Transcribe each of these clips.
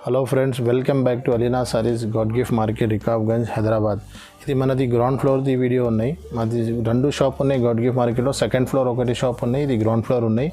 Hello friends, welcome back to Alina saris God gift market, Rikabganj, Hyderabad. ఇది మనది ground ఫ్లోర్ది video ఉన్నాయి. మాది 2 షాప్ ఉన్నాయి గాడ్ గిఫ్ట్ మార్కెట్లో. సెకండ్ ఫ్లోర్ ఒకటి షాప్ ఉన్నాయి, ఇది గ్రౌండ్ ఫ్లోర్ ఉన్నాయి.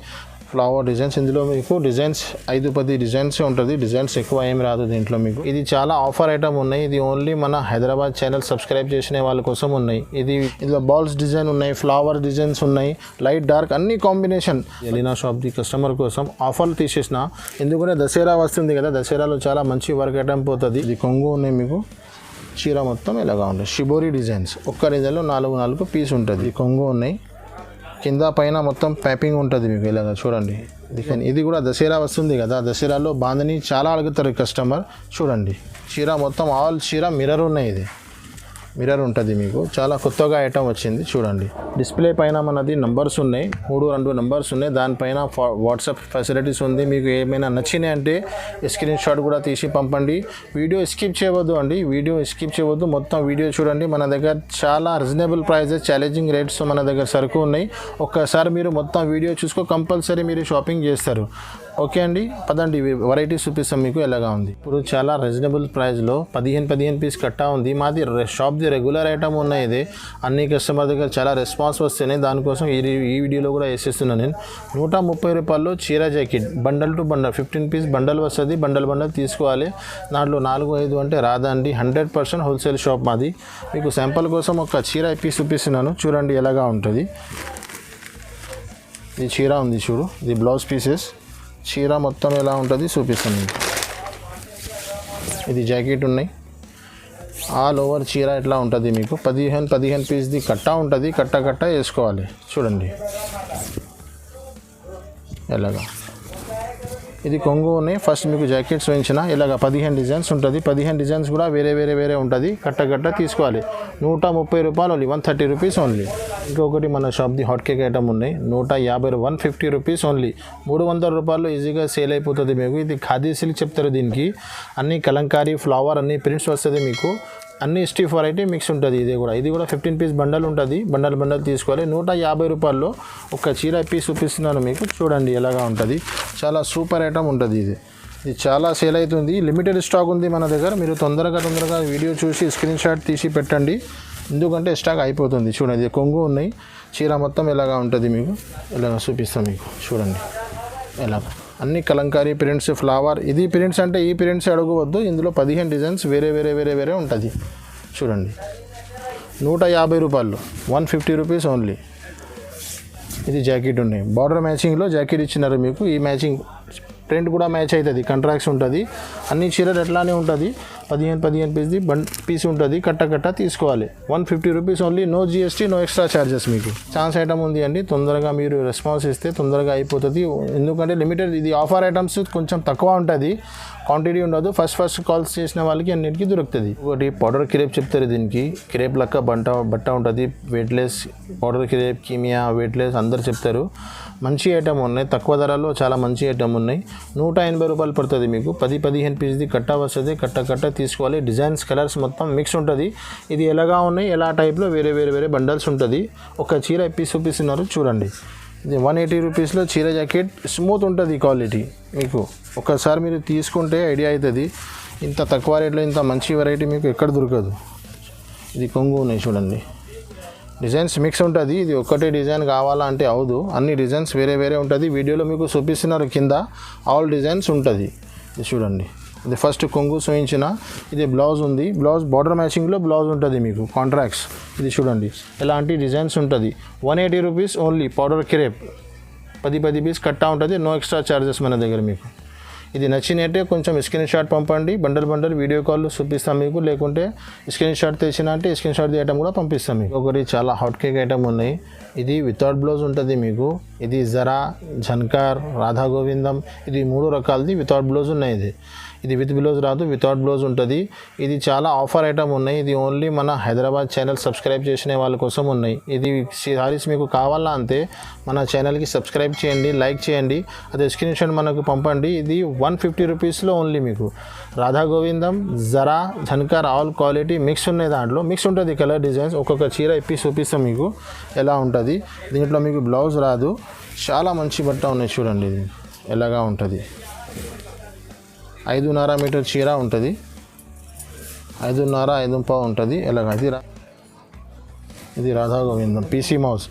ఫ్లవర్ డిజైన్స్, ఇందులో మీకు డిజైన్స్ 5-10 డిజైన్స్ ఉంటుంది. డిజైన్స్ ఎక్కువ ఏం రాదు దీంట్లో మీకు. ఇది చాలా ఆఫర్ ఐటమ్ ఉన్నాయి. ఇది ఓన్లీ మన హైదరాబాద్ ఛానల్ సబ్స్క్రైబ్ చేసిన వాళ్ళ కోసం ఉన్నాయి. ఇందులో బాల్స్ డిజైన్ ఉన్నాయి, ఫ్లవర్ డిజైన్స్ ఉన్నాయి, లైట్ డార్క్ అన్ని కాంబినేషన్. అలీనా షాప్ది కస్టమర్ కోసం ఆఫర్లు తీసేసిన, ఎందుకంటే దసరా వస్తుంది కదా, దసరాలో చాలా మంచి వర్క్ ఐటమ్ పోతుంది. ఇది కొంగు ఉన్నాయి మీకు. చీర మొత్తం ఇలాగా ఉంటుంది, షిబోరి డిజైన్స్. ఒక్క డిజైన్లో 4 పీస్ ఉంటుంది. ఈ కొంగు ఉన్నాయి, కింద పైన మొత్తం ప్యాపింగ్ ఉంటుంది మీకు ఇలాగా చూడండి. ఇది కూడా దసరా వస్తుంది కదా, దసరాలో బాందని చాలా అడుగుతారు కస్టమర్. చూడండి చీర మొత్తం ఆల్ చీర మిర్రర్ ఉన్నాయి. ఇది మిర్రర్ ఉంటుంది మీకు. చాలా కొత్తగా ఐటమ్ వచ్చింది చూడండి. డిస్ప్లే పైన మనది నంబర్స్ ఉన్నాయి, 2 నంబర్స్ ఉన్నాయి. దానిపైన వాట్సాప్ ఫెసిలిటీస్ ఉంది. మీకు ఏమైనా నచ్చినాయి అంటే స్క్రీన్ షాట్ కూడా తీసి పంపండి. వీడియో స్కిప్ చేయవద్దు అండి, వీడియో స్కిప్ చేయవద్దు, మొత్తం వీడియో చూడండి. మన దగ్గర చాలా రీజనబుల్ ప్రైజెస్, ఛాలెంజింగ్ రేట్స్ మన దగ్గర సరుకు ఉన్నాయి. ఒక్కసారి మీరు మొత్తం వీడియో చూసుకో, కంపల్సరీ మీరు షాపింగ్ చేస్తారు. ఓకే అండి, పదండి వెరైటీస్ చూపిస్తాం మీకు ఎలాగా ఉంది. ఇప్పుడు చాలా రీజనబుల్ ప్రైస్లో 15 పీస్ కట్టా ఉంది. మాది షాప్ది రెగ్యులర్ ఐటమ్ ఉన్నాయి. ఇది అన్ని కస్టమర్ దగ్గర చాలా రెస్పాన్స్ వస్తున్నాయి. దానికోసం ఈ వీడియోలో కూడా వేసేస్తున్నాను నేను. 130 రూపాయల్లో చీర jacket bundle to bundle 15 piece bundle వస్తుంది. బండల్ తీసుకోవాలి. దాంట్లో 4-5 అంటే రాదండి. 100% హోల్సేల్ షాప్ మాది. మీకు శాంపుల్ కోసం ఒక చీర పీస్ చూపిస్తున్నాను, చూడండి ఎలాగా ఉంటుంది. ఇది చీర ఉంది చూడు, ఇది బ్లౌజ్ పీసెస్. చీర మొత్తం ఎలా ఉంటుంది చూపిస్తాను. ఇది జాకెట్ ఉన్నాయి, ఆల్ ఓవర్ చీర ఎట్లా ఉంటుంది మీకు. 15 పీస్ది కట్ట ఉంటుంది. కట్ట వేసుకోవాలి చూడండి ఎలాగా. ఇది కొంగు ఉన్నాయి. ఫస్ట్ మీకు జాకెట్స్ వేయించిన ఇలాగ 15 డిజైన్స్ ఉంటుంది. 15 డిజైన్స్ కూడా వేరే ఉంటుంది. కట్ట తీసుకోవాలి. 130 రూపాయలు ఓన్లీ, 130 రూపీస్ ఓన్లీ. ఇంకొకటి మన షాప్ది హాట్ కేక్ ఐటమ్ ఉన్నాయి, 150 రూపీస్ ఓన్లీ. 300 రూపాయలు ఈజీగా సేల్ అయిపోతుంది మీకు. ఇది ఖాదీ సిల్క్ చెప్తారు దీనికి. అన్ని కలంకారీ ఫ్లవర్ అన్ని ప్రింట్స్ వస్తుంది మీకు. అన్ని స్టిఫ్ వెరైటీ మిక్స్ ఉంటుంది. ఇది కూడా 15 పీస్ బండల్ ఉంటుంది. బండల్ తీసుకోవాలి. 150 రూపాయల్లో ఒక చీర పీస్ చూపిస్తున్నాను మీకు, చూడండి ఎలాగా ఉంటుంది. చాలా సూపర్ ఐటమ్ ఉంటుంది. ఇది చాలా సేల్ అవుతుంది. లిమిటెడ్ స్టాక్ ఉంది మన దగ్గర. మీరు తొందరగా వీడియో చూసి స్క్రీన్ షాట్ తీసి పెట్టండి, ఎందుకంటే స్టాక్ అయిపోతుంది. చూడండి ఇది కొంగు ఉన్నాయి. చీర మొత్తం ఎలాగా ఉంటుంది మీకు, ఇలాగ చూపిస్తాం మీకు చూడండి ఎలాగా. అన్ని కలంకారీ ప్రింట్స్, ఫ్లవర్. ఇది ప్రింట్స్ అంటే ఈ ప్రింట్స్ అడగవద్దు. ఇందులో 15 డిజైన్స్ వేరే ఉంటుంది చూడండి. 150 రూపాయలు, 150 రూపీస్ ఓన్లీ. ఇది జాకెట్ ఉన్నాయి. బార్డర్ మ్యాచింగ్లో జాకెట్ ఇచ్చినారు మీకు. ఈ మ్యాచింగ్ ప్రింట్ కూడా మ్యాచ్ అవుతుంది, కాంట్రాక్ట్స్ ఉంటుంది. అన్ని చీరలు ఎట్లానే ఉంటుంది. 15 పీస్ది పీస్ ఉంటుంది. కట్ట తీసుకోవాలి. 150 rupees only. No GST, no extra charges. మీకు ఛాన్స్ ఐటమ్ ఉంది అండి. తొందరగా మీరు రెస్పాన్స్ ఇస్తే తొందరగా అయిపోతుంది. ఎందుకంటే లిమిటెడ్, ఇది ఆఫర్ ఐటమ్స్ కొంచెం తక్కువ ఉంటుంది, క్వాంటిటీ ఉండదు. ఫస్ట్ కాల్స్ చేసిన వాళ్ళకి అన్నిటికీ దొరుకుతుంది. ఒకటి పౌడర్ క్రేప్ చెప్తారు దీనికి. క్రేప్ లెక్క బట్ట ఉంటుంది. Weightless powder crepe, Kimia, weightless అందరు చెప్తారు. మంచి ఐటమ్ ఉన్నాయి, తక్కువ ధరలో చాలా మంచి ఐటమ్ ఉన్నాయి. 180 రూపాయలు పడుతుంది మీకు. 15 పీస్ది కట్ట వస్తుంది. కట్ట తీసుకోవాలి. డిజైన్స్, కలర్స్ మొత్తం మిక్స్ ఉంటుంది. ఇది ఎలాగా ఉన్నాయి, ఎలా టైప్లో వేరే బండల్స్ ఉంటుంది. ఒక చీర పీస్ చూపిస్తున్నారు చూడండి. ఇది 180 రూపీస్లో చీర జాకెట్. స్మూత్ ఉంటుంది క్వాలిటీ మీకు. ఒకసారి మీరు తీసుకుంటే ఐడియా అవుతుంది. ఇంత తక్కువ రేట్లో ఇంత మంచి వెరైటీ మీకు ఎక్కడ దొరకదు. ఇది కొంగు ఉన్నాయి చూడండి. డిజైన్స్ మిక్స్ ఉంటుంది. ఇది ఒక్కటే డిజైన్ కావాలంటే అవదు, అన్ని డిజైన్స్ వేరే ఉంటుంది. వీడియోలో మీకు చూపిస్తున్నారు కింద ఆల్ డిజైన్స్ ఉంటుంది. ఇది చూడండి. ఇది ఫస్ట్ కొంగు చూయించిన. ఇది బ్లౌజ్ ఉంది. బ్లౌజ్ బార్డర్ మ్యాచింగ్లో బ్లౌజ్ ఉంటుంది మీకు, కాంట్రాక్ట్స్. ఇది చూడండి ఎలాంటి డిజైన్స్ ఉంటుంది. 180 rupees only. Powder crepe 10 piece కట్టా ఉంటుంది. నో ఎక్స్ట్రా ఛార్జెస్ మన దగ్గర మీకు. ఇది నచ్చినట్టే కొంచెం స్క్రీన్ షాట్ పంపండి. బండల్ వీడియో కాల్ చూపిస్తాం మీకు. లేకుంటే స్క్రీన్ షాట్ తెచ్చిన అంటే స్క్రీన్ షాట్ ఐటమ్ కూడా పంపిస్తాం మీకు. ఒకటి చాలా హాట్ కేక్ ఐటమ్ ఉన్నాయి. ఇది వితౌట్ బ్లౌజ్ ఉంటుంది మీకు. ఇది జరా, ఝన్కార్, రాధా గోవిందం, ఇది 3 రకాలది వితౌట్ బ్లౌజ్ ఉన్నాయి. ఇది విత్ బ్లౌజ్ రాదు, వితౌట్ బ్లౌజ్ ఉంటుంది. ఇది చాలా ఆఫర్ ఐటమ్ ఉన్నాయి. ఇది ఓన్లీ మన హైదరాబాద్ ఛానల్ సబ్స్క్రైబ్ చేసిన వాళ్ళ కోసం ఉన్నాయి. ఇది సారీస్ మీకు కావాలా అంటే మన ఛానల్కి సబ్స్క్రైబ్ చేయండి, లైక్ చేయండి, అదే స్క్రీన్ షాట్ మనకు పంపండి. ఇది 150 రూపీస్లో ఓన్లీ మీకు. రాధా గోవిందం, జరా, ఝన్కార్ ఆల్ క్వాలిటీ మిక్స్ ఉన్నాయి. దాంట్లో మిక్స్ ఉంటుంది కలర్ డిజైన్స్. ఒక్కొక్క చీర ఇప్పి చూపిస్తాం మీకు ఎలా ఉంటుంది. దీంట్లో మీకు బ్లౌజ్ రాదు. చాలా మంచి బట్ట ఉన్నాయి చూడండి. ఇది ఎలాగా ఉంటుంది. 5.5 మీటర్ చీర ఉంటుంది, 5.5 5.5 ఉంటుంది. ఇలాగ ఇది రాధా గోవిందం పీసీ మౌస్,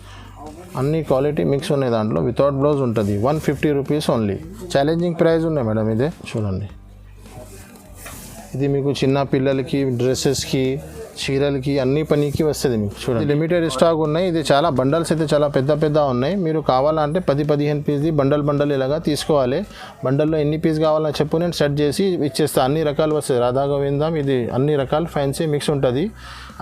అన్ని క్వాలిటీ మిక్స్ ఉన్నాయి దాంట్లో. వితౌట్ బ్లౌజ్ ఉంటుంది. 150 రూపీస్ ఓన్లీ. ఛాలెంజింగ్ ప్రైస్ ఉన్నాయి మేడం. ఇదే చూడండి, ఇది మీకు చిన్న పిల్లలకి డ్రెస్సెస్కి చీరలకి అన్ని పనికి వస్తుంది మీకు. చూడండి లిమిటెడ్ స్టాక్ ఉన్నాయి. ఇది చాలా బండల్స్ అయితే చాలా పెద్ద ఉన్నాయి. మీరు కావాలంటే 10-15 పీస్ది బండల్ ఇలాగా తీసుకోవాలి. బండల్లో ఎన్ని పీస్ కావాలని చెప్పు, నేను సెట్ చేసి ఇచ్చేస్తాను. అన్ని రకాలు వస్తాయి. రాధా గోవిందం ఇది అన్ని రకాల ఫ్యాన్సీ మిక్స్ ఉంటుంది.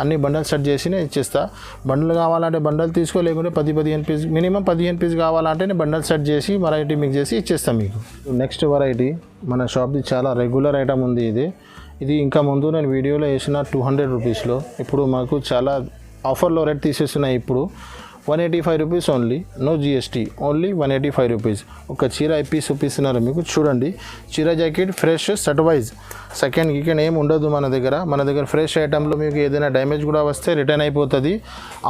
అన్ని బండల్ సెట్ చేసి నేను ఇచ్చేస్తా. బండల్ కావాలంటే బండల్ తీసుకో, లేకుంటే 10-15 పీస్ మినిమం 15 పీస్ కావాలంటే నేను బండల్ సెట్ చేసి వెరైటీ మిక్స్ చేసి ఇచ్చేస్తాను మీకు. నెక్స్ట్ వెరైటీ మన షాప్ది చాలా రెగ్యులర్ ఐటమ్ ఉంది. ఇది ఇంకా ముందు నేను వీడియోలో వేసిన 200 రూపీస్లో. ఇప్పుడు మాకు చాలా ఆఫర్లో రేట్ తీసేస్తున్నాయి. ఇప్పుడు 185 rupees only, no GST, only 185 rupees. ఒక చీర పీస్ చూపిస్తున్నారు మీకు. చూడండి చీర jacket fresh set wise, second గీకెండ్ ఏం ఉండదు మన దగ్గర ఫ్రెష్ ఐటెంలో మీకు ఏదైనా డ్యామేజ్ కూడా వస్తే రిటర్న్ అయిపోతుంది.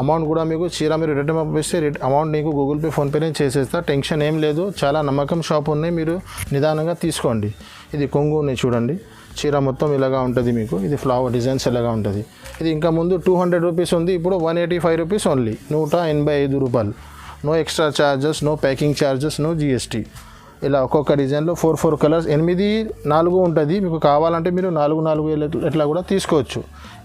అమౌంట్ కూడా మీకు చీర మీరు రిటర్న్ పంపిస్తే అమౌంట్ నీకు గూగుల్ పే ఫోన్పేనే చేసేస్తా. టెన్షన్ ఏం లేదు. చాలా నమ్మకం షాప్ ఉన్నాయి, మీరు నిదానంగా తీసుకోండి. ఇది కొంగు ఉన్నాయి చూడండి, చీర మొత్తం ఇలాగా ఉంటుంది మీకు. ఇది ఫ్లవర్ డిజైన్స్ ఇలాగా ఉంటుంది. ఇది ఇంకా ముందు 200 రూపీస్ ఉంది, ఇప్పుడు 185 రూపీస్ ఓన్లీ, 185 రూపాయలు. No extra charges, no packing charges, no GST. ఇలా ఒక్కొక్క డిజైన్లో 4 కలర్స్, 8 4 ఉంటుంది. మీకు కావాలంటే మీరు 4 ఎట్లా కూడా తీసుకోవచ్చు.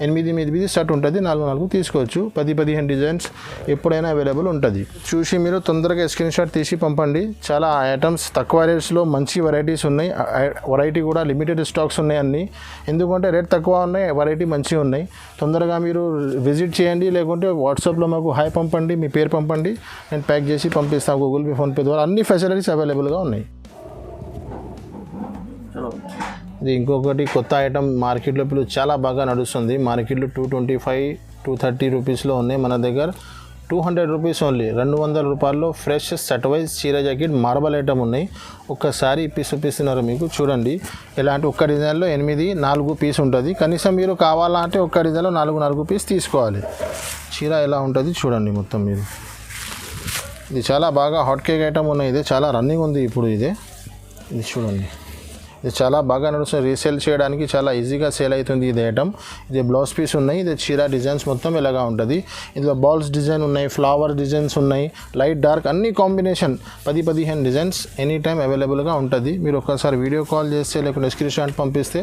8 సెట్ ఉంటుంది, 4 తీసుకోవచ్చు. 10-15 డిజైన్స్ ఎప్పుడైనా అవైలబుల్ ఉంటుంది. చూసి మీరు తొందరగా స్క్రీన్ షాట్ తీసి పంపండి. చాలా ఐటమ్స్ తక్కువ రేట్స్లో మంచి వెరైటీస్ ఉన్నాయి. వెరైటీ కూడా లిమిటెడ్ స్టాక్స్ ఉన్నాయి అన్నీ. ఎందుకంటే రేట్ తక్కువ ఉన్నాయి, వెరైటీ మంచిగా ఉన్నాయి. తొందరగా మీరు విజిట్ చేయండి, లేకుంటే వాట్సాప్లో మాకు హాయ్ పంపండి, మీ పేరు పంపండి, నేను ప్యాక్ చేసి పంపిస్తాను గూగుల్ పే ఫోన్పే ద్వారా. అన్ని ఫెసిలిటీస్ అవైలబుల్గా ఉన్నాయి. ఇది ఇంకొకటి కొత్త ఐటమ్ మార్కెట్లో ఇప్పుడు చాలా బాగా నడుస్తుంది. మార్కెట్లో 225-230 రూపీస్లో ఉన్నాయి. మన దగ్గర 200 రూపీస్ ఓన్లీ, 200 రూపాయల్లో ఫ్రెష్ సెట్ వైజ్ చీర జాకెట్ మార్బల్ ఐటమ్ ఉన్నాయి. ఒక్కసారి చూపిస్తున్నారు మీకు. చూడండి ఇలాంటి ఒక్క డిజైన్లో 8 4 పీస్ ఉంటుంది. కనీసం మీరు కావాలంటే ఒక్క డిజైన్లో 4 పీస్ తీసుకోవాలి. చీర ఎలా ఉంటుంది చూడండి మొత్తం మీరు. ఇది చాలా బాగా హాట్ కేక్ ఐటమ్ ఉన్నాయి. ఇది చాలా రన్నింగ్ ఉంది ఇప్పుడు. ఇది చూడండి, ఇది చాలా బాగా నడుస్తుంది. రీసేల్ చేయడానికి చాలా ఈజీగా సేల్ అవుతుంది ఇది ఐటమ్. ఇది బ్లౌజ్ పీస్ ఉన్నాయి. ఇది చీర డిజైన్స్ మొత్తం ఇలాగా ఉంటుంది. ఇందులో బాల్స్ డిజైన్ ఉన్నాయి, ఫ్లవర్ డిజైన్స్ ఉన్నాయి, లైట్ డార్క్ అన్ని కాంబినేషన్ 10-15 డిజైన్స్ ఎనీ టైం అవైలబుల్గా ఉంటుంది. మీరు ఒకసారి వీడియో కాల్ చేస్తే లేకుంటే స్క్రీన్ షాట్ పంపిస్తే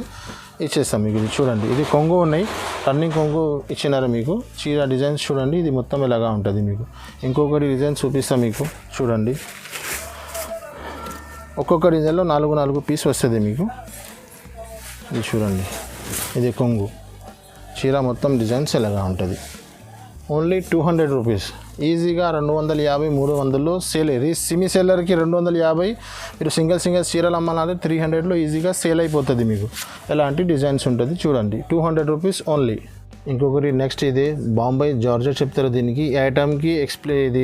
ఇచ్చేస్తాం మీకు. ఇది చూడండి, ఇది కొంగు ఉన్నాయి, రన్నింగ్ కొంగు ఇచ్చినారు మీకు. చీర డిజైన్స్ చూడండి, ఇది మొత్తం ఇలాగా ఉంటుంది మీకు. ఇంకొకటి డిజైన్ చూపిస్తాం మీకు. చూడండి ఒక్కొక్క డిజైన్లో 4 పీస్ వస్తుంది మీకు. ఇది చూడండి, ఇది కొంగు. చీర మొత్తం డిజైన్స్ ఎలాగా ఉంటుంది. Only 200 rupees. ఈజీగా 250 300లో సేల్. సిమీ సెల్లర్కి 250, మీరు సింగిల్ చీరలు అమ్మాలంటే 300లో ఈజీగా సేల్ అయిపోతుంది మీకు. ఎలాంటి డిజైన్స్ ఉంటుంది చూడండి. 200 రూపీస్ ఓన్లీ. ఇంకొకటి నెక్స్ట్ ఇది బాంబాయి జార్జెట్ చెప్తారు దీనికి. ఈ ఐటమ్కి ఇది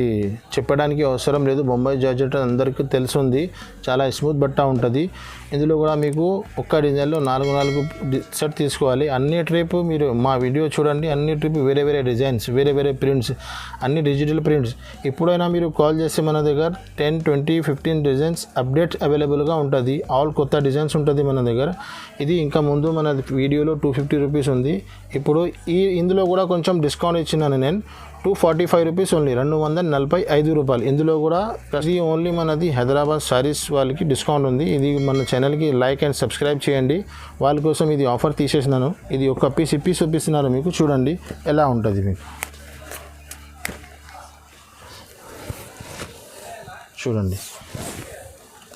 చెప్పడానికి అవసరం లేదు. బొంబాయి జార్జెట్ అందరికీ తెలుసుంది, చాలా స్మూత్ బట్ట ఉంటుంది. ఇందులో కూడా మీకు ఒక్క డిజైన్లో 4 సెట్ తీసుకోవాలి. అన్ని ట్రిప్ మీరు మా వీడియో చూడండి, అన్ని ట్రిప్ వేరే డిజైన్స్, వేరే ప్రింట్స్, అన్ని డిజిటల్ ప్రింట్స్. ఎప్పుడైనా మీరు కాల్ చేస్తే మన దగ్గర 10, 20, 15 డిజైన్స్ అప్డేట్స్ అవైలబుల్గా ఉంటుంది. ఆల్ కొత్త డిజైన్స్ ఉంటుంది మన దగ్గర. ఇది ఇంకా ముందు మన వీడియోలో 250 రూపీస్ ఉంది. ఇప్పుడు ఇందులో కూడా కొంచెం డిస్కౌంట్ ఇచ్చినాను నేను. 245 రూపీస్ ఓన్లీ, 245 రూపాయలు. ఇందులో కూడా ఇది ఓన్లీ మనది హైదరాబాద్ సారీస్ వాళ్ళకి డిస్కౌంట్ ఉంది. ఇది మన ఛానల్కి లైక్ అండ్ సబ్స్క్రైబ్ చేయండి. వాళ్ళ కోసం ఇది ఆఫర్ తీసేసినాను. ఇది ఒక పీస్ చూపిస్తున్నారు మీకు. చూడండి ఎలా ఉంటుంది మీకు. చూడండి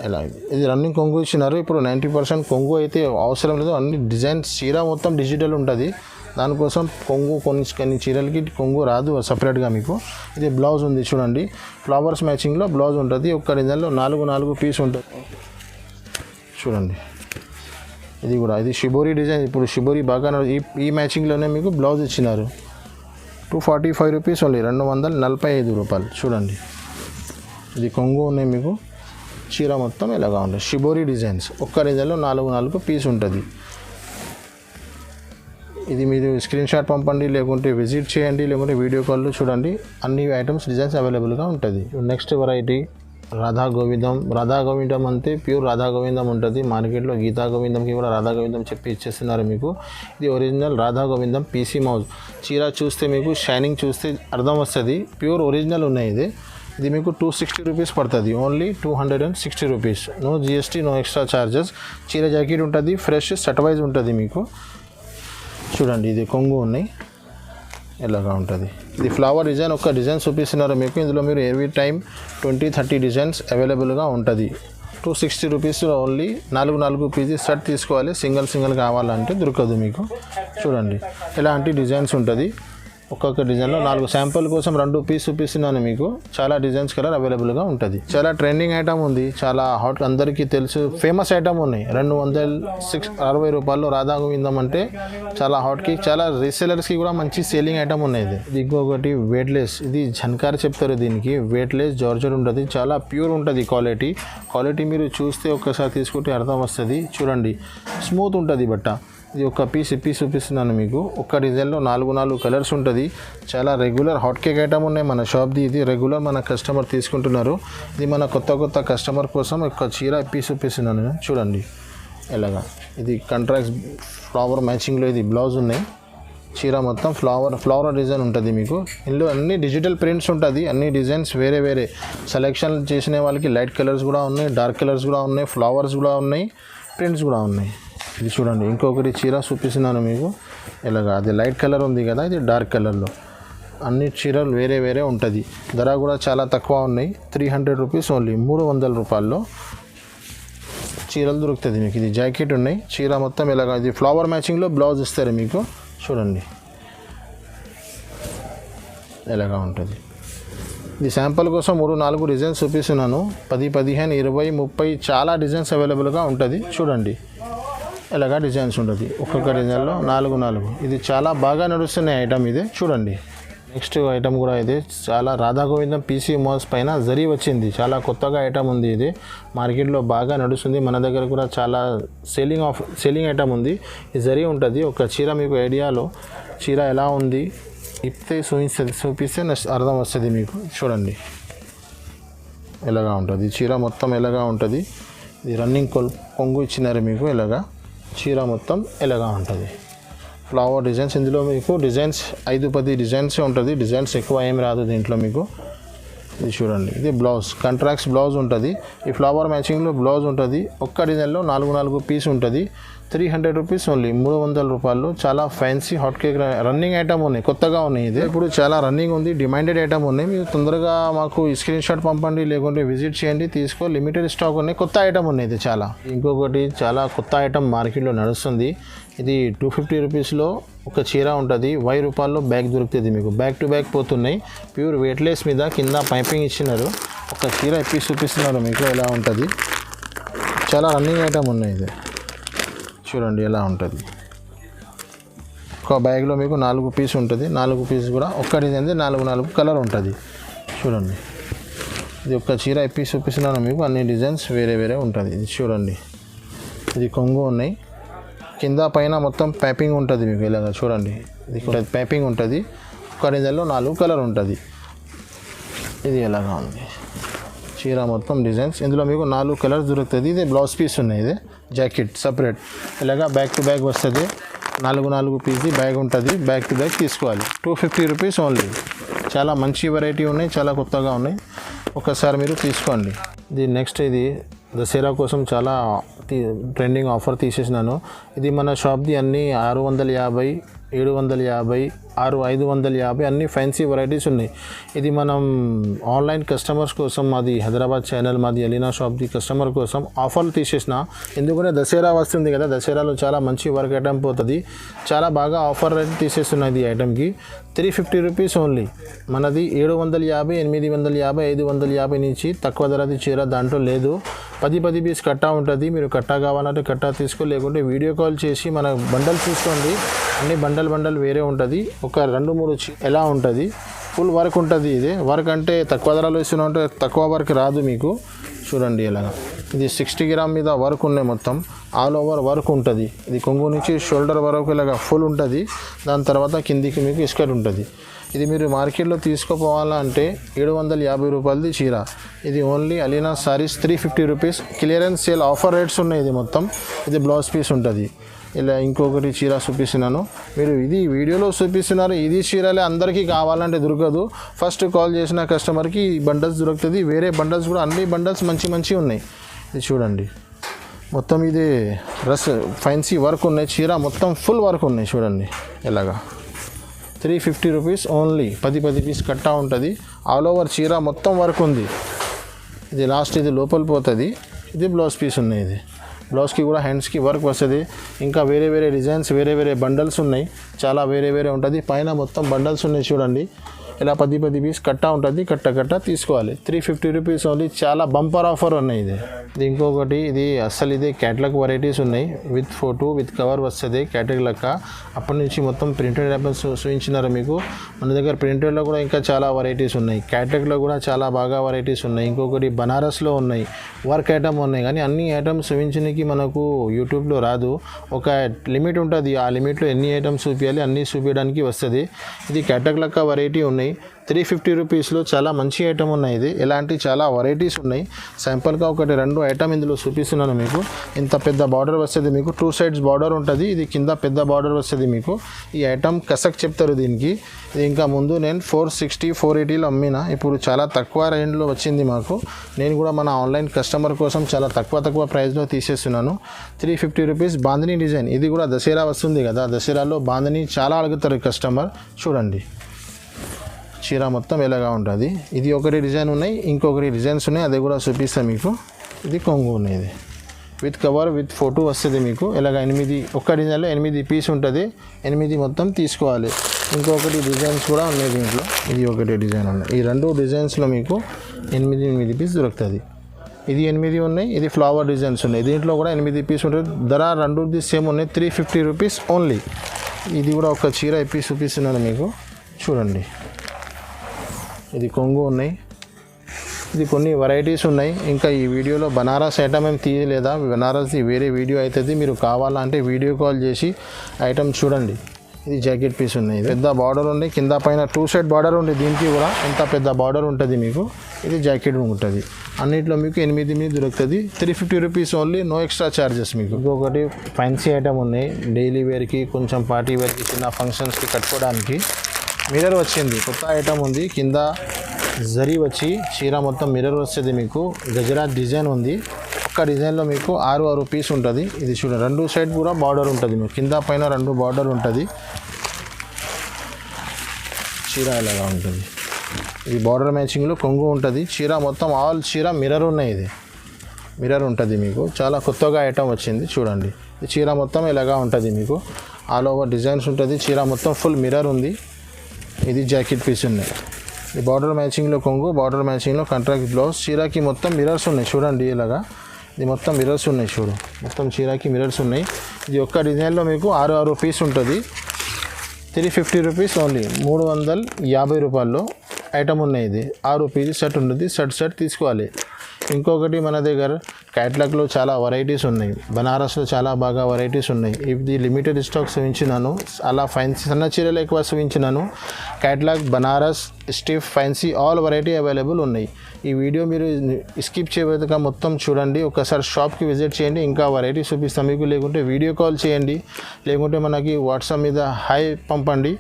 ఎలా ఇది రన్నింగ్ కొంగు ఇచ్చినారు. ఇప్పుడు 90% కొంగు అయితే అవసరం లేదు. అన్ని డిజైన్స్ చీర మొత్తం డిజిటల్ ఉంటుంది. దానికోసం కొంగు కొన్ని చీరలకి కొంగు రాదు సపరేట్గా మీకు. ఇది బ్లౌజ్ ఉంది చూడండి, ఫ్లవర్స్ మ్యాచింగ్లో బ్లౌజ్ ఉంటుంది. ఒక్క డిజైన్లో 4 పీస్ ఉంటుంది చూడండి. ఇది కూడా ఇది షిబోరి డిజైన్. ఇప్పుడు షిబోరి బాగా ఈ మ్యాచింగ్లోనే మీకు బ్లౌజ్ ఇచ్చినారు. 245 రూపీస్ ఓన్లీ, 245 రూపాయలు. చూడండి ఇది కొంగు ఉన్నాయి మీకు. చీర మొత్తం ఇలాగా ఉంటుంది. షిబోరి డిజైన్స్ ఒక్క డిజైన్లో 4 పీస్ ఉంటుంది. ఇది మీరు స్క్రీన్ షాట్ పంపండి, లేకుంటే విజిట్ చేయండి, లేకుంటే వీడియో కాల్లో చూడండి. అన్ని ఐటమ్స్ డిజైన్స్ అవైలబుల్గా ఉంటుంది. నెక్స్ట్ వెరైటీ రాధా గోవిందం అంటే ప్యూర్ రాధా గోవిందం ఉంటుంది. మార్కెట్లో గీతా గోవిందంకి కూడా రాధా గోవిందం చెప్పి ఇచ్చేస్తున్నారు మీకు. ఇది ఒరిజినల్ రాధా గోవిందం పీసీ మౌజ్. చీర చూస్తే మీకు షైనింగ్ చూస్తే అర్థం వస్తుంది, ప్యూర్ ఒరిజినల్ ఉన్నాయి. ఇది మీకు 260 రూపీస్ పడుతుంది, only 260 rupees. No GST, no extra charges. చీర జాకెట్ ఉంటుంది, ఫ్రెష్ సెట్ వైజ్ ఉంటుంది మీకు. చూడండి ఇది కొంగు ఉన్నాయి, ఇలాగా ఉంటుంది. ఇది ఫ్లవర్ డిజైన్, ఒక డిజైన్ చూపిస్తున్నారు మీకు. ఇందులో మీరు ఎవ్రీ టైం 20-30 డిజైన్స్ అవైలబుల్గా ఉంటుంది. 260 రూపీస్లో ఓన్లీ 4 పీసెస్ సెట్ తీసుకోవాలి. సింగిల్ కావాలంటే దొరకదు మీకు. చూడండి ఇలాంటి డిజైన్స్ ఉంటుంది. ఒక్కొక్క డిజైన్లో 4 శాంపుల్ కోసం 2 పీస్ చూపిస్తున్నాను మీకు. చాలా డిజైన్స్ కలర్ అవైలబుల్గా ఉంటుంది. చాలా ట్రెండింగ్ ఐటమ్ ఉంది, చాలా హాట్, అందరికీ తెలుసు, ఫేమస్ ఐటమ్ ఉన్నాయి. 260 రూపాయల్లో రాధా గోవిందం అంటే చాలా హాట్కి, చాలా రీసెలర్స్కి కూడా మంచి సేలింగ్ ఐటమ్ ఉన్నాయి. ఇది ఇంకొకటి వెయిట్లెస్, ఇది ఝన్కార్ చెప్తారు దీనికి. వెయిట్లెస్ జార్జెట్ ఉంటుంది, చాలా ప్యూర్ ఉంటుంది క్వాలిటీ మీరు చూస్తే ఒక్కసారి తీసుకుంటే అర్థం వస్తుంది. చూడండి స్మూత్ ఉంటుంది బట్ట. ఇది ఒక పీస్ చూపిస్తున్నాను మీకు. ఒక్క డిజైన్లో 4 కలర్స్ ఉంటుంది. చాలా రెగ్యులర్ హాట్ కేక్ ఐటమ్ ఉన్నాయి మన షాప్ది. ఇది రెగ్యులర్ మన కస్టమర్ తీసుకుంటున్నారు. ఇది మన కొత్త కస్టమర్ కోసం ఒక చీర చూపిస్తున్నాను. చూడండి ఎలాగా. ఇది కాంట్రాక్ట్ ఫ్లవర్ మ్యాచింగ్లో ఇది బ్లౌజ్ ఉన్నాయి. చీర మొత్తం ఫ్లవర్ డిజైన్ ఉంటుంది మీకు. ఇందులో అన్ని డిజిటల్ ప్రింట్స్ ఉంటుంది. అన్ని డిజైన్స్ వేరే సెలెక్షన్ చేసిన వాళ్ళకి లైట్ కలర్స్ కూడా ఉన్నాయి, డార్క్ కలర్స్ కూడా ఉన్నాయి, ఫ్లవర్స్ కూడా ఉన్నాయి, ప్రింట్స్ కూడా ఉన్నాయి. ఇది చూడండి ఇంకొకటి చీర చూపిస్తున్నాను మీకు. ఇలాగా అది లైట్ కలర్ ఉంది కదా, ఇది డార్క్ కలర్లో. అన్ని చీరలు వేరే ఉంటుంది. ధర కూడా చాలా తక్కువ ఉన్నాయి. 300 రూపీస్ ఓన్లీ, 300 రూపాయల్లో చీరలు దొరుకుతుంది మీకు. ఇది జాకెట్ ఉన్నాయి, చీర మొత్తం ఇలాగా. ఇది ఫ్లవర్ మ్యాచింగ్లో బ్లౌజ్ ఇస్తారు మీకు. చూడండి ఎలాగా ఉంటుంది. ఇది శాంపుల్ కోసం 3-4 డిజైన్స్ చూపిస్తున్నాను. 10, 15, 20, 30 చాలా డిజైన్స్ అవైలబుల్గా ఉంటుంది. చూడండి ఇలాగా డిజైన్స్ ఉంటుంది. ఒక్కొక్క డిజైన్లో 4. ఇది చాలా బాగా నడుస్తున్న ఐటమ్ ఇది. చూడండి నెక్స్ట్ ఐటమ్ కూడా ఇది చాలా రాధా గోవిందం పీసీ మోస్ పైన జరీ వచ్చింది. చాలా కొత్తగా ఐటమ్ ఉంది. ఇది మార్కెట్లో బాగా నడుస్తుంది. మన దగ్గర కూడా చాలా సేలింగ్ ఐటమ్ ఉంది. ఈ జరీ ఉంటుంది. ఒక చీర మీకు ఐడియాలో చీర ఎలా ఉంది ఇప్పితే చూపిస్తే అర్థం వస్తుంది మీకు. చూడండి ఎలాగా ఉంటుంది చీర మొత్తం, ఎలాగా ఉంటుంది. ఇది రన్నింగ్ కొంగు ఇచ్చినారు మీకు. ఇలాగా చీర మొత్తం ఎలాగా ఉంటుంది. ఫ్లవర్ డిజైన్స్, ఇందులో మీకు డిజైన్స్ 5-10 డిజైన్స్ ఉంటుంది. డిజైన్స్ ఎక్కువ ఏం రాదు దీంట్లో మీకు. ఇది చూడండి ఇది బ్లౌజ్, కాంట్రాక్ట్స్ బ్లౌజ్ ఉంటుంది. ఈ ఫ్లవర్ మ్యాచింగ్లో బ్లౌజ్ ఉంటుంది. ఒక్క డిజైన్లో 4 పీస్ ఉంటుంది. 300 రూపీస్ ఓన్లీ, 300 రూపాయలు. చాలా fancy hot cake running item ఉన్నాయి, కొత్తగా ఉన్నాయి. ఇది ఇప్పుడు చాలా రన్నింగ్ ఉంది, డిమాండెడ్ ఐటమ్ ఉన్నాయి. మీరు తొందరగా మాకు స్క్రీన్ షాట్ పంపండి, లేకుంటే విజిట్ చేయండి, తీసుకో. లిమిటెడ్ స్టాక్ ఉన్నాయి, కొత్త ఐటమ్ ఉన్నాయి. ఇది చాలా. ఇంకొకటి చాలా కొత్త ఐటమ్ మార్కెట్లో నడుస్తుంది. ఇది 250 రూపీస్లో ఒక చీర ఉంటుంది. 1000 రూపాయల్లో బ్యాగ్ దొరుకుతుంది మీకు. బ్యాక్ టు బ్యాక్ పోతున్నాయి. ప్యూర్ వెయిట్లెస్ మీద కింద పైపింగ్ ఇచ్చినారు. ఒక చీర చూపిస్తున్నారు మీకు. ఎలా ఉంటుంది, చాలా రన్నింగ్ ఐటమ్ ఉన్నాయి. ఇది చూడండి ఎలా ఉంటుంది. ఒక బ్యాగ్లో మీకు 4 పీస్ ఉంటుంది. 4 పీస్ కూడా ఒక్క డిజైన్ 4 కలర్ ఉంటుంది. చూడండి ఇది ఒక్క చీర చూపిస్తున్నాను మీకు. అన్ని డిజైన్స్ వేరే ఉంటుంది. ఇది చూడండి ఇది కొంగు ఉన్నాయి. కింద పైన మొత్తం పైపింగ్ ఉంటుంది మీకు. ఇలాగా చూడండి ఇది పైపింగ్ ఉంటుంది. ఒక్క డిజైన్లో 4 కలర్ ఉంటుంది. ఇది ఎలాగా ఉంది చీర మొత్తం డిజైన్స్. ఇందులో మీకు 4 కలర్స్ దొరుకుతుంది. ఇది బ్లౌజ్ పీస్ ఉన్నాయి. ఇది జాకెట్ సపరేట్ ఇలాగా బ్యాక్ టు బ్యాక్ వస్తుంది. 4 పీస్ బ్యాగ్ ఉంటుంది. బ్యాక్ టు బ్యాక్ తీసుకోవాలి. 250 రూపీస్ ఓన్లీ. చాలా మంచి వెరైటీ ఉన్నాయి, చాలా కొత్తగా ఉన్నాయి. ఒకసారి మీరు తీసుకోండి. ఇది నెక్స్ట్ ఇది దసరా కోసం చాలా ట్రెండింగ్ ఆఫర్ తీసేసినాను. ఇది మన షాప్ది అన్నీ 650, 750, 550 అన్ని ఫ్యాన్సీ వెరైటీస్ ఉన్నాయి. ఇది మనం ఆన్లైన్ కస్టమర్స్ కోసం, మాది హైదరాబాద్ ఛానల్, మాది అలీనా షాప్ది కస్టమర్ కోసం ఆఫర్లు తీసేసిన. ఎందుకంటే దసరా వస్తుంది కదా, దసరాలో చాలా మంచి వర్క్ ఐటమ్ పోతుంది. చాలా బాగా ఆఫర్ రేట్ తీసేస్తున్నది ఈ ఐటమ్కి. 350 రూపీస్ ఓన్లీ. మనది 750, 850, 550 నుంచి తక్కువ ధరది చీర దాంట్లో లేదు. 10 పీస్ కట్టా ఉంటుంది. మీరు కట్టా కావాలంటే కట్టా తీసుకో, లేకుంటే వీడియో కాల్ చేసి మన బండల్ చూసుకోండి. అన్ని బండల్ వేరే ఉంటుంది. ఒక 2-3 ఎలా ఉంటుంది. ఫుల్ వర్క్ ఉంటుంది. ఇది వర్క్ అంటే తక్కువ ధరలో ఇస్తున్నా ఉంటే తక్కువ వర్క్ రాదు మీకు. చూడండి ఎలాగా ఇది 60 గ్రామ్ మీద వర్క్ ఉన్నాయి, మొత్తం ఆల్ ఓవర్ వర్క్ ఉంటుంది. ఇది కొంగు నుంచి షోల్డర్ వరకు ఇలాగా ఫుల్ ఉంటుంది. దాని తర్వాత కిందికి మీకు ఇస్కర్ట్ ఉంటుంది. ఇది మీరు మార్కెట్లో తీసుకోపోవాలంటే 750 రూపాయలది చీర. ఇది only Alina saris 350 rupees clearance sale offer rates ఉన్నాయి. ఇది మొత్తం ఇది బ్లౌజ్ పీస్ ఉంటుంది. ఇలా ఇంకొకటి చీర చూపిస్తున్నాను, మీరు ఇది వీడియోలో చూపిస్తున్నారు. ఇది చీరలే అందరికీ కావాలంటే దొరకదు. ఫస్ట్ కాల్ చేసిన కస్టమర్కి ఈ బండల్స్ దొరుకుతుంది. వేరే బండల్స్ కూడా అన్ని బండల్స్ మంచి ఉన్నాయి. ఇది చూడండి, మొత్తం ఇది ఫ్యాన్సీ వర్క్ ఉన్నాయి. చీర మొత్తం ఫుల్ వర్క్ ఉన్నాయి. చూడండి ఇలాగా 350 రూపీస్ ఓన్లీ. 10 పీస్ కట్టా ఉంటుంది. ఆల్ ఓవర్ చీర మొత్తం వర్క్ ఉంది. ఇది లాస్ట్ ఇది లోపల పోతుంది. ఇది బ్లౌజ్ పీస్ ఉన్నాయి. ఇది బ్లౌజ్కి కూడా హ్యాండ్స్కి వర్క్ వస్తుంది. ఇంకా వేరే డిజైన్స్ వేరే బండల్స్ ఉన్నాయి. చాలా వేరే ఉంటుంది. పైన మొత్తం బండల్స్ ఉన్నాయి. చూడండి ఇలా 10 పీస్ కట్టా ఉంటుంది. కట్ట తీసుకోవాలి. 350 రూపీస్ ఓన్లీ. చాలా బంపర్ ఆఫర్ ఉన్నాయి. ఇది ఇంకొకటి ఇది అస్సలు ఇది క్యాటలాగ్ వెరైటీస్ ఉన్నాయి. విత్ ఫోటో విత్ కవర్ వస్తుంది క్యాటలాగ్ లెక్క. అప్పటి నుంచి మొత్తం ప్రింటెడ్ ఐటమ్స్ చూపించినారు మీకు. మన దగ్గర ప్రింటెడ్లో కూడా ఇంకా చాలా వెరైటీస్ ఉన్నాయి. క్యాటలాగ్లో కూడా చాలా బాగా వెరైటీస్ ఉన్నాయి. ఇంకొకటి బనారస్లో ఉన్నాయి, వర్క్ ఐటమ్ ఉన్నాయి. కానీ అన్ని ఐటమ్స్ చూపించడానికి మనకు యూట్యూబ్లో రాదు. ఒక లిమిట్ ఉంటుంది. ఆ లిమిట్లో ఎన్ని ఐటమ్స్ చూపించాలి అన్నీ చూపించడానికి వస్తుంది. ఇది క్యాటలాగ్ లెక్క వెరైటీ ఉన్నాయి. 350 రూపీస్లో చాలా మంచి ఐటమ్ ఉన్నాయి. ఇది ఇలాంటి చాలా వెరైటీస్ ఉన్నాయి. సింపుల్గా 1-2 ఐటమ్ ఇందులో చూపిస్తున్నాను మీకు. ఇంత పెద్ద బార్డర్ వస్తుంది మీకు. 2 సైడ్స్ బార్డర్ ఉంటుంది. ఇది కింద పెద్ద బార్డర్ వస్తుంది మీకు. ఈ ఐటమ్ కసక్ చెప్తారు దీనికి. ఇది ఇంకా ముందు నేను 460 480లో అమ్మినా. ఇప్పుడు చాలా తక్కువ రేంజ్లో వచ్చింది మాకు. నేను కూడా మన ఆన్లైన్ కస్టమర్ కోసం చాలా తక్కువ ప్రైస్లో తీసేస్తున్నాను. 350 రూపీస్ బాందినీ డిజైన్. ఇది కూడా దసరా వస్తుంది కదా, దసరాలో బాందినీ చాలా అడుగుతారు కస్టమర్. చూడండి చీర మొత్తం ఎలాగా ఉంటుంది. ఇది ఒకటి డిజైన్ ఉన్నాయి, ఇంకొకటి డిజైన్స్ ఉన్నాయి. అది కూడా చూపిస్తాను మీకు. ఇది కొంగు ఉన్నాయి. ఇది విత్ కవర్ విత్ ఫోటో వస్తుంది మీకు. ఇలాగ 8 ఒక్క డిజైన్లో 8 పీస్ ఉంటుంది. 8 మొత్తం తీసుకోవాలి. ఇంకొకటి డిజైన్స్ కూడా ఉన్నాయి దీంట్లో. ఇది ఒకటి డిజైన్ ఉన్నాయి. ఈ 2 డిజైన్స్లో మీకు 8 పీస్ దొరుకుతుంది. ఇది 8 ఉన్నాయి. ఇది ఫ్లవర్ డిజైన్స్ ఉన్నాయి. దీంట్లో కూడా 8 పీస్ ఉంటుంది. ధర 2 సేమ్ ఉన్నాయి. 350 రూపీస్ ఓన్లీ. ఇది కూడా ఒక చీర ఇప్పి చూపిస్తున్నాను మీకు. చూడండి ఇది కొంగు ఉన్నాయి. ఇది కొన్ని వెరైటీస్ ఉన్నాయి. ఇంకా ఈ వీడియోలో బనారస్ ఐటమ్ ఏం తీయలేదా, బనారస్ది వేరే వీడియో అవుతుంది. మీరు కావాలంటే వీడియో కాల్ చేసి ఐటమ్ చూడండి. ఇది జాకెట్ పీస్ ఉన్నాయి. పెద్ద బార్డర్ ఉంది. కింద పైన 2 సైడ్ బార్డర్ ఉంది. దీనికి కూడా ఎంత పెద్ద బార్డర్ ఉంటుంది మీకు. ఇది జాకెట్ ఉంటుంది. అన్నిట్లో మీకు 8 దొరుకుతుంది. 350 rupees only. No extra charges మీకు. ఇంకొకటి ఫ్యాన్సీ ఐటమ్ ఉన్నాయి. డైలీ వేర్కి, కొంచెం పార్టీ వేర్కి, చిన్న ఫంక్షన్స్కి కట్టుకోవడానికి మిర్రర్ వచ్చింది. కొత్త ఐటమ్ ఉంది. కింద జరీ వచ్చి చీర మొత్తం మిర్రర్ వస్తుంది మీకు. గజరాత్ డిజైన్ ఉంది. ఒక్క డిజైన్లో మీకు 6 పీస్ ఉంటుంది. ఇది చూడండి 2 సైడ్ కూడా బార్డర్ ఉంటుంది మీకు. కింద పైన 2 బార్డర్ ఉంటుంది. చీర ఇలాగా ఉంటుంది. ఇది బార్డర్ మ్యాచింగ్లో కొంగు ఉంటుంది. చీర మొత్తం ఆల్ చీర మిర్రర్ ఉన్నాయి. ఇది మిర్రర్ ఉంటుంది మీకు. చాలా కొత్తగా ఐటమ్ వచ్చింది. చూడండి ఈ చీర మొత్తం ఇలాగా ఉంటుంది మీకు. ఆల్ ఓవర్ డిజైన్స్ ఉంటుంది. చీర మొత్తం ఫుల్ మిర్రర్ ఉంది. ఇది జాకెట్ పీస్ ఉన్నాయి. ఈ బార్డర్ మ్యాచింగ్లో కొంగు, బార్డర్ మ్యాచింగ్లో కాంట్రాక్ట్ బ్లౌజ్. చీరకి మొత్తం మిర్రర్స్ ఉన్నాయి. చూడండి ఇలాగా ఇది మొత్తం మిర్రర్స్ ఉన్నాయి. చూడు మొత్తం చీరకి మిర్రర్స్ ఉన్నాయి. ఇది ఒక్క డిజైన్లో మీకు 6 పీస్ ఉంటుంది. 350 రూపీస్ ఓన్లీ. 350 రూపాయల్లో ఐటమ్ ఉన్నాయి. ఇది 6 పీస్ సెట్ ఉంటుంది. సెట్ తీసుకోవాలి. ఇంకొకటి మన దగ్గర క్యాటలాగ్లో చాలా వెరైటీస్ ఉన్నాయి. బనారస్లో చాలా బాగా వెరైటీస్ ఉన్నాయి. ఇది లిమిటెడ్ స్టాక్ చూపించినాను. అలా ఫ్యాన్సీ సన్న చీరలు ఎక్కువ చూపించినాను. Catalogue Banaras stiff fancy all variety available ఉన్నాయి. ఈ వీడియో మీరు స్కిప్ చేయబోతుగా మొత్తం చూడండి. ఒకసారి షాప్కి విజిట్ చేయండి. ఇంకా వెరైటీ చూపిస్తాం మీకు. లేకుంటే వీడియో కాల్ చేయండి. లేకుంటే మనకి వాట్సాప్ మీద హాయ్ పంపండి.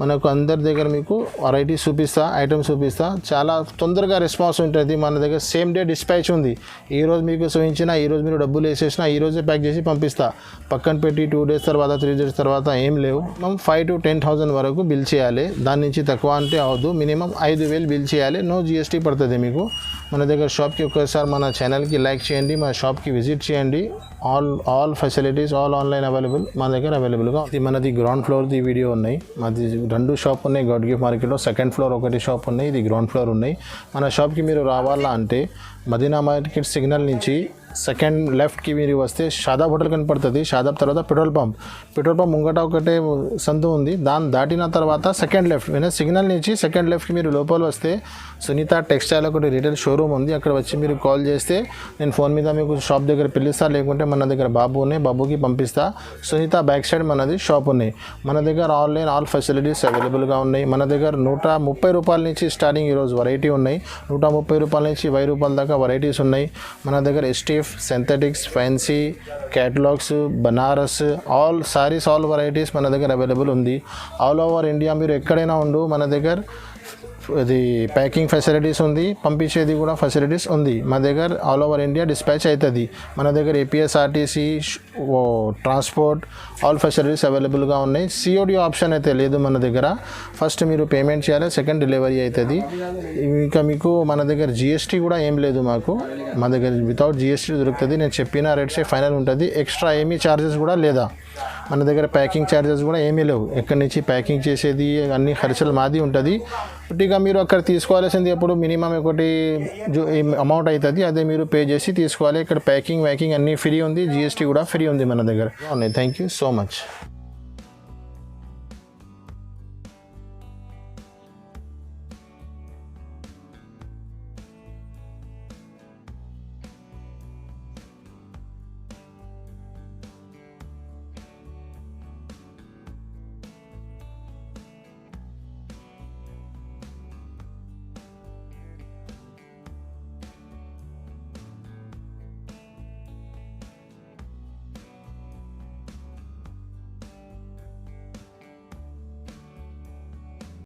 మనకు అందరి దగ్గర మీకు వెరైటీ చూపిస్తా, ఐటమ్స్ చూపిస్తా. చాలా తొందరగా రెస్పాన్స్ ఉంటుంది. మన దగ్గర సేమ్ డే డిస్పాచ్ ఉంది. ఈరోజు మీకు చూపించినా, ఈరోజు మీరు డబ్బులు వేసేసినా ఈరోజే ప్యాక్ చేసి పంపిస్తా. పక్కన పెట్టి 2 డేస్ తర్వాత 3 డేస్ తర్వాత ఏం లేవు. మనం 5,000 to 10,000 వరకు బిల్ చేయాలి. దాని నుంచి తక్కువ అంటే అవద్దు. మినిమం 5,000 బిల్ చేయాలి. నో GST పడుతుంది మీకు. మన దగ్గర షాప్కి ఒకసారి మన ఛానల్కి లైక్ చేయండి. మన షాప్కి విజిట్ చేయండి. All facilities all online available మన దగ్గర అవైలబుల్గా. ఇది మనది గ్రౌండ్ ఫ్లోర్ది వీడియో ఉన్నాయి. మాది 2 షాప్ ఉన్నాయి. గౌడ్ గిఫ్ట్ మార్కెట్లో సెకండ్ ఫ్లోర్ ఒకటి షాప్ ఉన్నాయి. ఇది గ్రౌండ్ ఫ్లోర్ ఉన్నాయి. మన షాప్కి మీరు రావాలా అంటే మదీనా మార్కెట్ సిగ్నల్ నుంచి సెకండ్ లెఫ్ట్కి మీరు వస్తే షాదాబ్ హోటల్ కనపడుతుంది. షాదాబ్ తర్వాత పెట్రోల్ పంప్ ముంగట ఒకటే సందు ఉంది. దాన్ని దాటిన తర్వాత సెకండ్ లెఫ్ట్ సిగ్నల్ నుంచి సెకండ్ లెఫ్ట్కి మీరు లోపల వస్తే సునీత టెక్స్టైల్ ఒకటి రీటైల్ షోరూమ్ ఉంది. అక్కడ వచ్చి మీరు కాల్ చేస్తే నేను ఫోన్ మీద మీకు షాప్ దగ్గర పిలుస్తా, లేకుంటే మన దగ్గర బాబుకి పంపిస్తా. సునీత బ్యాక్ సైడ్ మనది షాప్ ఉన్నాయి. మన దగ్గర ఆన్లైన్ ఆల్ ఫెసిలిటీస్ అవైలబుల్గా ఉన్నాయి. మన దగ్గర 130 రూపాయల నుంచి స్టార్టింగ్ ఈరోజు వెరైటీ ఉన్నాయి. 130 రూపాయల నుంచి 1000 రూపాయల దాకా వెరైటీస్ ఉన్నాయి. మన దగ్గర STF, synthetics, fancy, catalogues, Banaras all saris all varieties మన దగ్గర అవైలబుల్ ఉంది. ఆల్ ఓవర్ ఇండియా మీరు ఎక్కడైనా ఉండు మన దగ్గర ఇది ప్యాకింగ్ ఫెసిలిటీస్ ఉంది, పంపించేది కూడా ఫెసిలిటీస్ ఉంది. మా దగ్గర ఆల్ ఓవర్ ఇండియా డిస్పాచ్ అవుతుంది. మన దగ్గర ఏపీఎస్ఆర్టీసీ ట్రాన్స్పోర్ట్ ఆల్ ఫెసిలిటీస్ అవైలబుల్గా ఉన్నాయి. సిఓడి ఆప్షన్ అయితే లేదు మన దగ్గర. ఫస్ట్ మీరు పేమెంట్ చేయాలి, సెకండ్ డెలివరీ అవుతుంది. ఇంకా మీకు మన దగ్గర జిఎస్టీ కూడా ఏం లేదు మాకు. మా దగ్గర వితౌట్ జిఎస్టీ దొరుకుతుంది. నేను చెప్పిన రేట్సే ఫైనల్ ఉంటుంది. ఎక్స్ట్రా ఏమీ ఛార్జెస్ కూడా లేదా. మన దగ్గర ప్యాకింగ్ ఛార్జెస్ కూడా ఏమీ లేవు. ఎక్కడి నుంచి ప్యాకింగ్ చేసేది అన్ని ఖర్చులు మాది ఉంటుంది. ఇక మీరు అక్కడ తీసుకోవాల్సింది ఎప్పుడు మినిమం ఒకటి అమౌంట్ అవుతుంది, అదే మీరు పే చేసి తీసుకోవాలి. ఇక్కడ ప్యాకింగ్ అన్నీ ఫ్రీ ఉంది, జిఎస్టీ కూడా ఫ్రీ ఉంది మన దగ్గర. Thank you so much.